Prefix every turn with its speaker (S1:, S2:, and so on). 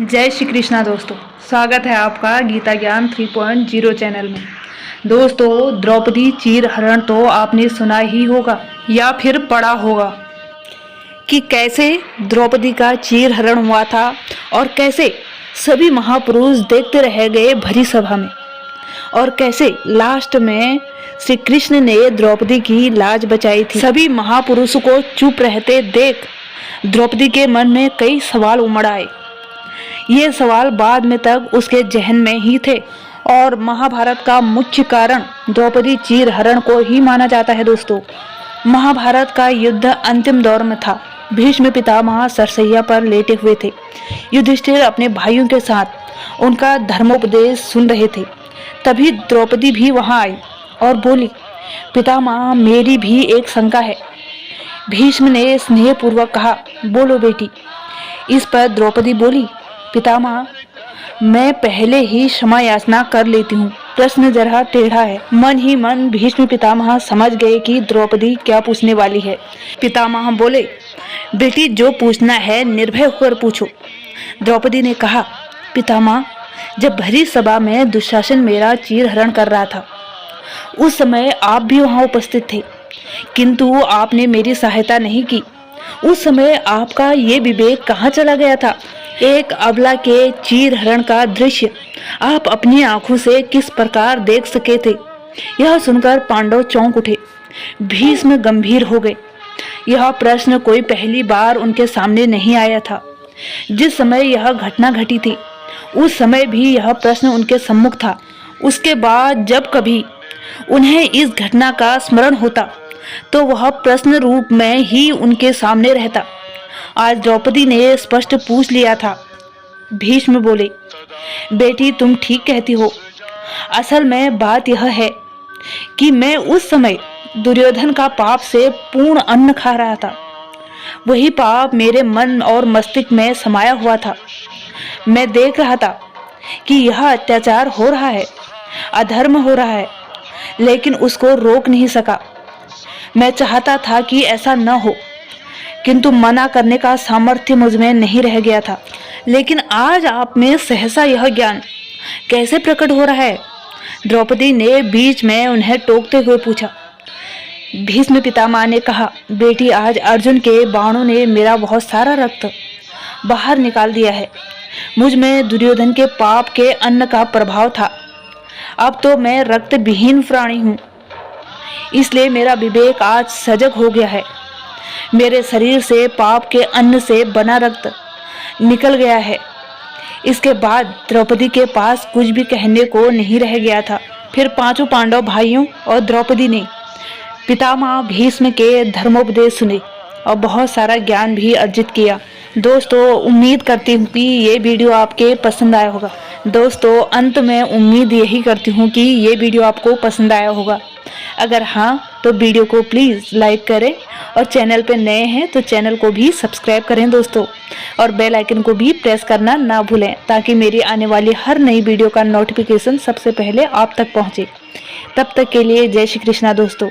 S1: जय श्री कृष्णा दोस्तों, स्वागत है आपका गीता ज्ञान 3.0 चैनल में। दोस्तों, द्रौपदी चीर हरण तो आपने सुना ही होगा या फिर पढ़ा होगा कि कैसे द्रौपदी का चीर हरण हुआ था और कैसे सभी महापुरुष देखते रह गए भरी सभा में, और कैसे लास्ट में श्री कृष्ण ने द्रौपदी की लाज बचाई थी। सभी महापुरुषों को चुप रहते देख द्रौपदी के मन में कई सवाल उमड़ आए। ये सवाल बाद में तक उसके जहन में ही थे और महाभारत का मुख्य कारण द्रौपदी चीर हरण को ही माना जाता है। दोस्तों, महाभारत का युद्ध अंतिम दौर में था। भीष्म पितामह सरसैया पर लेटे हुए थे। युधिष्ठिर अपने भाइयों के साथ उनका धर्मोपदेश सुन रहे थे। तभी द्रौपदी भी वहां आई और बोली, पितामह, मेरी भी एक शंका है। भीष्म ने स्नेहपूर्वक कहा, बोलो बेटी। इस पर द्रौपदी बोली, पितामह, मैं पहले ही क्षमा याचना कर लेती हूँ। प्रश्न जरा टेढ़ा है। मन ही मन भीष्म पितामह समझ गए कि द्रौपदी क्या पूछने वाली है। पितामह बोले, बेटी, जो पूछना है निर्भय होकर पूछो। द्रौपदी ने कहा, पितामह, जब भरी सभा में दुशासन मेरा चीर हरण कर रहा था, उस समय आप भी वहां उपस्थित थे, किंतु आपने मेरी सहायता नहीं की। उस समय आपका ये विवेक कहाँ चला गया था? एक अबला के चीर हरण का दृश्य आप अपनी आंखों से किस प्रकार देख सके थे? यह सुनकर पांडव चौंक उठे। भीष्म गंभीर हो गए। यह प्रश्न कोई पहली बार उनके सामने नहीं आया था। जिस समय यह घटना घटी थी, उस समय भी यह प्रश्न उनके सम्मुख था। उसके बाद जब कभी उन्हें इस घटना का स्मरण होता तो वह प्रश्न रूप में ही उनके सामने रहता। आज द्रौपदी ने स्पष्ट पूछ लिया था। भीष्म बोले, बेटी, तुम ठीक कहती हो। असल में बात यह है कि मैं उस समय दुर्योधन का पाप से पूर्ण अन्न खा रहा था। वही पाप मेरे मन और मस्तिष्क में समाया हुआ था। मैं देख रहा था कि यह अत्याचार हो रहा है, अधर्म हो रहा है, लेकिन उसको रोक नहीं सका। मैं चाहता था कि ऐसा न हो, किंतु मना करने का सामर्थ्य मुझ में नहीं रह गया था। लेकिन आज आप में सहसा यह ज्ञान कैसे प्रकट हो रहा है? द्रौपदी ने बीच में उन्हें टोकते हुए पूछा। भीष्म पितामह ने कहा, बेटी, आज अर्जुन के बाणों ने मेरा बहुत सारा रक्त बाहर निकाल दिया है। मुझ में दुर्योधन के पाप के अन्न का प्रभाव था। अब तो मैं रक्त विहीन प्राणी हूँ, इसलिए मेरा विवेक आज सजग हो गया है। मेरे शरीर से पाप के अन्न से बना रक्त निकल गया है। इसके बाद द्रौपदी के पास कुछ भी कहने को नहीं रह गया था। फिर पांचों पांडव भाइयों और द्रौपदी ने पितामह भीष्म के धर्मोपदेश सुने और बहुत सारा ज्ञान भी अर्जित किया। दोस्तों, उम्मीद करती हूँ कि ये वीडियो आपके पसंद आया होगा। दोस्तों, अंत में उम्मीद यही करती हूँ कि ये वीडियो आपको पसंद आया होगा। अगर हाँ, तो वीडियो को प्लीज़ लाइक करें और चैनल पे नए हैं तो चैनल को भी सब्सक्राइब करें दोस्तों, और बेल आइकन को भी प्रेस करना ना भूलें ताकि मेरी आने वाली हर नई वीडियो का नोटिफिकेशन सबसे पहले आप तक पहुँचे। तब तक के लिए जय श्री कृष्णा दोस्तों।